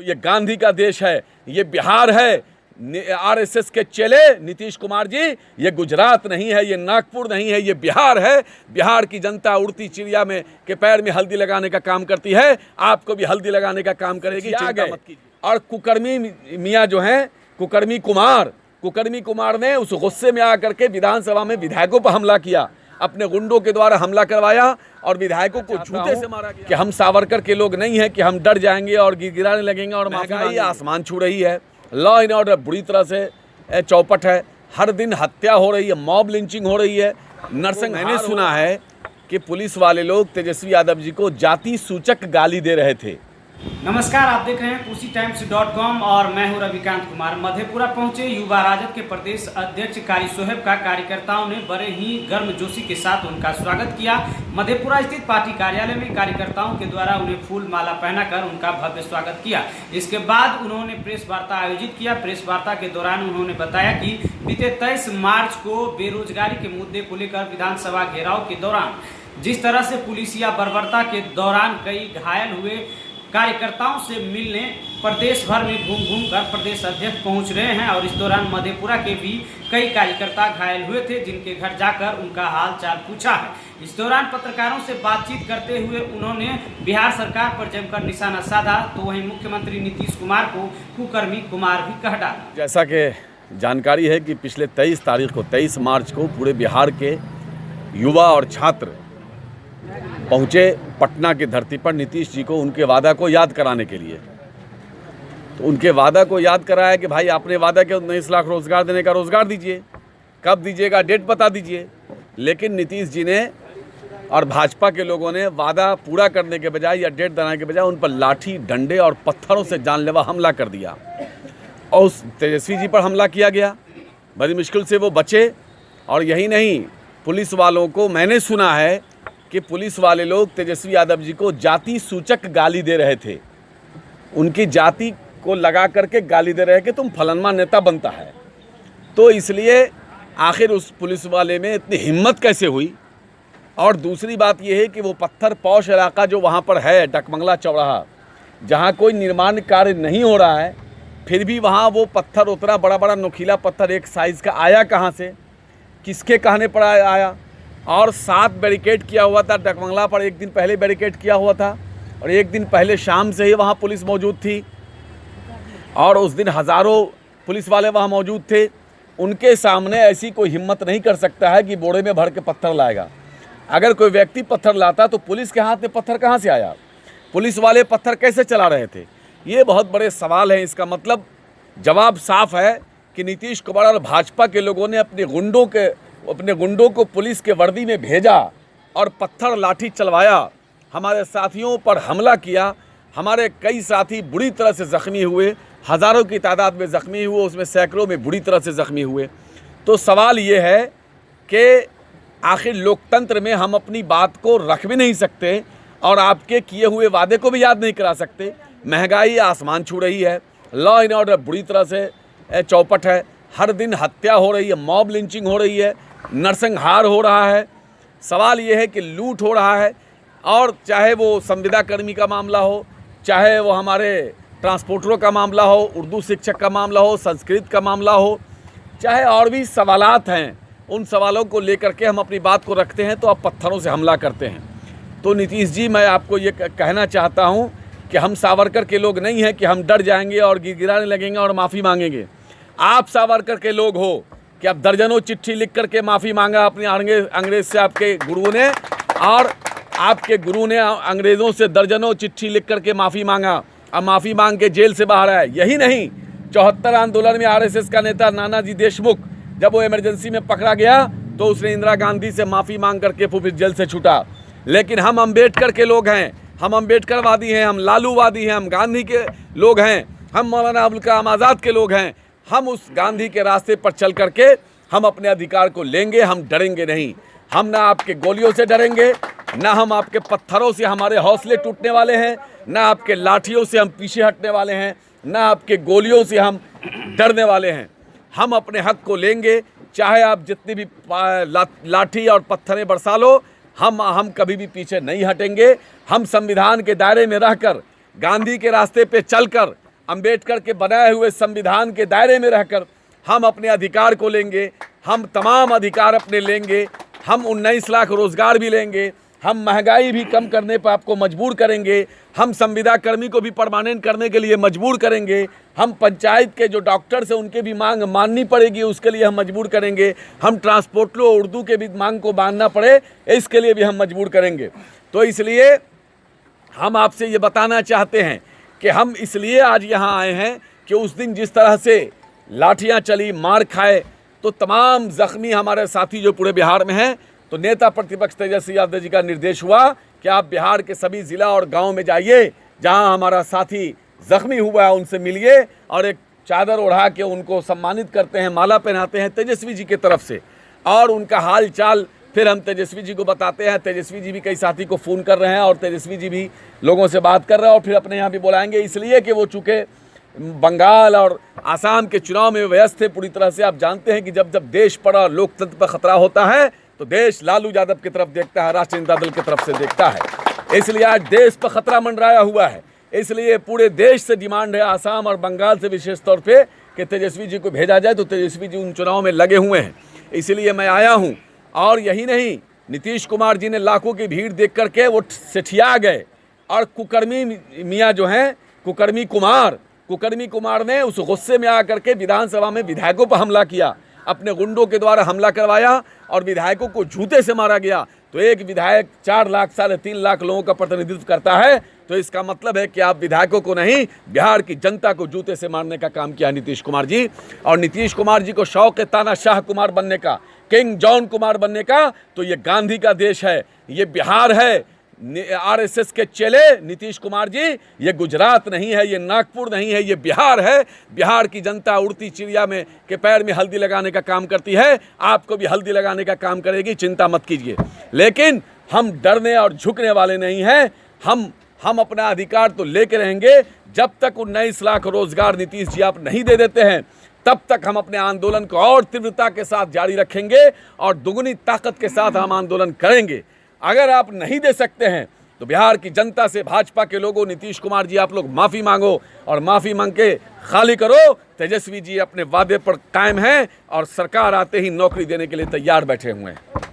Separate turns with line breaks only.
ये गांधी का देश है, ये बिहार है। आरएसएस के चेले नीतीश कुमार जी, ये गुजरात नहीं है, ये नागपुर नहीं है, ये बिहार है। बिहार की जनता उड़ती चिड़िया में के पैर में हल्दी लगाने का काम करती है, आपको भी हल्दी लगाने का काम करेगी, चिंता मत कीजिए। और कुकर्मी मियाँ जो हैं, कुकर्मी कुमार ने उस गुस्से में आकर के विधानसभा में विधायकों पर हमला किया, अपने गुंडों के द्वारा हमला करवाया और विधायकों को जूते से मारा गया। कि हम सावरकर के लोग नहीं हैं कि हम डर जाएंगे और गिड़गिड़ाने लगेंगे और महंगाई आसमान छू रही है, लॉ एंड ऑर्डर बुरी तरह से चौपट है, हर दिन हत्या हो रही है, मॉब लिंचिंग हो रही है। नरसिंह, मैंने सुना है कि पुलिस वाले लोग तेजस्वी यादव जी को जाति सूचक गाली दे रहे थे।
नमस्कार, आप देख रहे हैं KushiTimes.com और मैं हूं रविकांत कुमार। मधेपुरा पहुंचे युवा राजद के प्रदेश अध्यक्ष कारी सोहेब का कार्यकर्ताओं ने बड़े ही गर्मजोशी के साथ उनका स्वागत किया। मधेपुरा स्थित पार्टी कार्यालय में कार्यकर्ताओं के द्वारा उन्हें फूल माला पहनाकर उनका भव्य स्वागत किया। इसके बाद उन्होंने प्रेस वार्ता आयोजित किया। प्रेस वार्ता के दौरान उन्होंने बताया कि बीते 23 मार्च को बेरोजगारी के मुद्दे को लेकर विधानसभा घेराव के दौरान जिस तरह से पुलिसिया बर्बरता के दौरान कई घायल हुए कार्यकर्ताओं से मिलने प्रदेश भर में घूम घूम कर प्रदेश अध्यक्ष पहुंच रहे हैं और इस दौरान मधेपुरा के भी कई कार्यकर्ता घायल हुए थे, जिनके घर जाकर उनका हाल चाल पूछा है। इस दौरान पत्रकारों से बातचीत करते हुए उन्होंने बिहार सरकार पर जमकर निशाना साधा, तो वहीं मुख्यमंत्री नीतीश कुमार को कुकर्मी कुमार भी कह डाला।
जैसा कि जानकारी है कि पिछले 23 मार्च को पूरे बिहार के युवा और छात्र पहुँचे पटना की धरती पर नीतीश जी को उनके वादा को याद कराने के लिए। तो उनके वादा को याद कराया कि भाई आपने वादा किया 19 लाख रोजगार देने का, रोजगार दीजिए, कब दीजिएगा, डेट बता दीजिए। लेकिन नीतीश जी ने और भाजपा के लोगों ने वादा पूरा करने के बजाय या डेट देने के बजाय उन पर लाठी, डंडे और पत्थरों से जानलेवा हमला कर दिया और उस तेजस्वी जी पर हमला किया गया। बड़ी मुश्किल से वो बचे। और यही नहीं, पुलिस वालों को मैंने सुना है कि पुलिस वाले लोग तेजस्वी यादव जी को जाति सूचक गाली दे रहे थे, उनकी जाति को लगा करके गाली दे रहे कि तुम फलाना नेता बनता है। तो इसलिए आखिर उस पुलिस वाले में इतनी हिम्मत कैसे हुई। और दूसरी बात यह है कि वो पत्थर पौश इलाका जो वहाँ पर है, डकमंगला चौराहा, जहाँ कोई निर्माण कार्य नहीं हो रहा है, फिर भी वहाँ वो पत्थर उतना बड़ा बड़ा नुकीला पत्थर एक साइज़ का आया कहाँ से, किसके कहने पर आया। और 7 बैरिकेड किया हुआ था डकमंगला पर, एक दिन पहले बैरिकेड किया हुआ था और एक दिन पहले शाम से ही वहाँ पुलिस मौजूद थी और उस दिन हज़ारों पुलिस वाले वहाँ मौजूद थे। उनके सामने ऐसी कोई हिम्मत नहीं कर सकता है कि बोरे में भर के पत्थर लाएगा। अगर कोई व्यक्ति पत्थर लाता तो पुलिस के हाथ में पत्थर कहाँ से आया, पुलिस वाले पत्थर कैसे चला रहे थे, ये बहुत बड़े सवाल हैं। इसका मतलब जवाब साफ है कि नीतीश कुमार और भाजपा के लोगों ने अपने गुंडों को पुलिस के वर्दी में भेजा और पत्थर लाठी चलवाया, हमारे साथियों पर हमला किया। हमारे कई साथी बुरी तरह से ज़ख्मी हुए, हज़ारों की तादाद में ज़ख्मी हुए, उसमें सैकड़ों में बुरी तरह से ज़ख्मी हुए। तो सवाल ये है कि आखिर लोकतंत्र में हम अपनी बात को रख भी नहीं सकते और आपके किए हुए वादे को भी याद नहीं करा सकते। महंगाई आसमान छू रही है, लॉ एंड ऑर्डर बुरी तरह से चौपट है, हर दिन हत्या हो रही है, मॉब लिंचिंग हो रही है, नरसंहार हो रहा है। सवाल ये है कि लूट हो रहा है। और चाहे वो संविदा कर्मी का मामला हो, चाहे वो हमारे ट्रांसपोर्टरों का मामला हो, उर्दू शिक्षक का मामला हो, संस्कृत का मामला हो, चाहे और भी सवालात हैं, उन सवालों को लेकर के हम अपनी बात को रखते हैं तो आप पत्थरों से हमला करते हैं। तो नीतीश जी, मैं आपको ये कहना चाहता हूँ कि हम सावरकर के लोग नहीं हैं कि हम डर जाएंगे और गिड़गिड़ाने लगेंगे और माफ़ी मांगेंगे। आप सावरकर के लोग हो कि आप दर्जनों चिट्ठी लिख करके माफ़ी मांगा अपने अंग्रेज़ से, आपके गुरुओं ने, और आपके गुरु ने अंग्रेज़ों से दर्जनों चिट्ठी लिख करके माफ़ी मांगा। अब माफ़ी मांग के जेल से बाहर आए। यही नहीं, 74 आंदोलन में आरएसएस का नेता नानाजी देशमुख जब वो इमरजेंसी में पकड़ा गया तो उसने इंदिरा गांधी से माफ़ी मांग करके फिर जेल से छूटा। लेकिन हम अम्बेडकर के लोग हैं, हम अम्बेडकरवादी हैं, हम लालूवादी हैं, हम गांधी के लोग हैं, हम मौलाना अबुल कलाम आज़ाद के लोग हैं। हम उस गांधी के रास्ते पर चल करके हम अपने अधिकार को लेंगे, हम डरेंगे नहीं। हम ना आपके गोलियों से डरेंगे, ना हम आपके पत्थरों से हमारे हौसले टूटने वाले हैं, ना आपके लाठियों से हम पीछे हटने वाले हैं, ना आपके गोलियों से हम डरने वाले हैं। हम अपने हक को लेंगे, चाहे आप जितनी भी लाठी और पत्थरें बरसा लो, हम कभी भी पीछे नहीं हटेंगे। हम संविधान के दायरे में रहकर, गांधी के रास्ते पे चलकर अंबेडकर के बनाए हुए संविधान के दायरे में रहकर हम अपने अधिकार को लेंगे, हम तमाम अधिकार अपने लेंगे, हम 19 लाख रोजगार भी लेंगे, हम महंगाई भी कम करने पर आपको मजबूर करेंगे, हम संविदा कर्मी को भी परमानेंट करने के लिए मजबूर करेंगे, हम पंचायत के जो डॉक्टर्स हैं उनके भी मांग माननी पड़ेगी, उसके लिए हम मजबूर करेंगे, हम ट्रांसपोर्टरों उर्दू के भी मांग को मानना पड़े इसके लिए भी हम मजबूर करेंगे। तो इसलिए हम आपसे ये बताना चाहते हैं कि हम इसलिए आज यहाँ आए हैं कि उस दिन जिस तरह से लाठियाँ चली, मार खाए, तो तमाम ज़ख्मी हमारे साथी जो पूरे बिहार में हैं, तो नेता प्रतिपक्ष तेजस्वी यादव जी का निर्देश हुआ कि आप बिहार के सभी ज़िला और गांव में जाइए, जहां हमारा साथी ज़ख्मी हुआ है उनसे मिलिए और एक चादर ओढ़ा के उनको सम्मानित करते हैं, माला पहनाते हैं तेजस्वी जी की तरफ से, और उनका हाल चाल फिर हम तेजस्वी जी को बताते हैं। तेजस्वी जी भी कई साथी को फ़ोन कर रहे हैं और तेजस्वी जी भी लोगों से बात कर रहे हैं और फिर अपने यहाँ भी बुलाएंगे, इसलिए कि वो चूँकि बंगाल और आसाम के चुनाव में व्यस्त थे पूरी तरह से। आप जानते हैं कि जब जब देश पर और लोकतंत्र पर खतरा होता है तो देश लालू यादव की तरफ देखता है, राष्ट्रीय जनता दल की तरफ से देखता है। इसलिए आज देश पर खतरा मंडराया हुआ है, इसलिए पूरे देश से डिमांड है, आसाम और बंगाल से विशेष तौर पे, कि तेजस्वी जी को भेजा जाए। तो तेजस्वी जी उन चुनाव में लगे हुए हैं, इसलिए मैं आया हूँ। और यही नहीं, नीतीश कुमार जी ने लाखों की भीड़ देख करके वो सेठिया गए और कुकर्मी मियाँ जो हैं, कुकर्मी कुमार ने उस गुस्से में आकर के विधानसभा में विधायकों पर हमला किया, अपने गुंडों के द्वारा हमला करवाया और विधायकों को जूते से मारा गया। तो एक विधायक 4 लाख 3.5 लाख लोगों का प्रतिनिधित्व करता है, तो इसका मतलब है कि आप विधायकों को नहीं, बिहार की जनता को जूते से मारने का काम किया नीतीश कुमार जी। और नीतीश कुमार जी को शौक है तानाशाह कुमार बनने का, किंग जॉन कुमार बनने का। तो ये गांधी का देश है, ये बिहार है, आरएसएस के चेले नीतीश कुमार जी, ये गुजरात नहीं है, ये नागपुर नहीं है, ये बिहार है। बिहार की जनता उड़ती चिड़िया में के पैर में हल्दी लगाने का काम करती है, आपको भी हल्दी लगाने का काम करेगी, चिंता मत कीजिए। लेकिन हम डरने और झुकने वाले नहीं हैं, हम अपना अधिकार तो लेके रहेंगे। जब तक 19 लाख रोजगार नीतीश जी आप नहीं दे देते हैं, तब तक हम अपने आंदोलन को और तीव्रता के साथ जारी रखेंगे और दुगनी ताकत के साथ हम आंदोलन करेंगे। अगर आप नहीं दे सकते हैं तो बिहार की जनता से, भाजपा के लोगों, नीतीश कुमार जी आप लोग माफ़ी मांगो और माफ़ी मांग के खाली करो। तेजस्वी जी अपने वादे पर कायम हैं और सरकार आते ही नौकरी देने के लिए तैयार बैठे हुए हैं।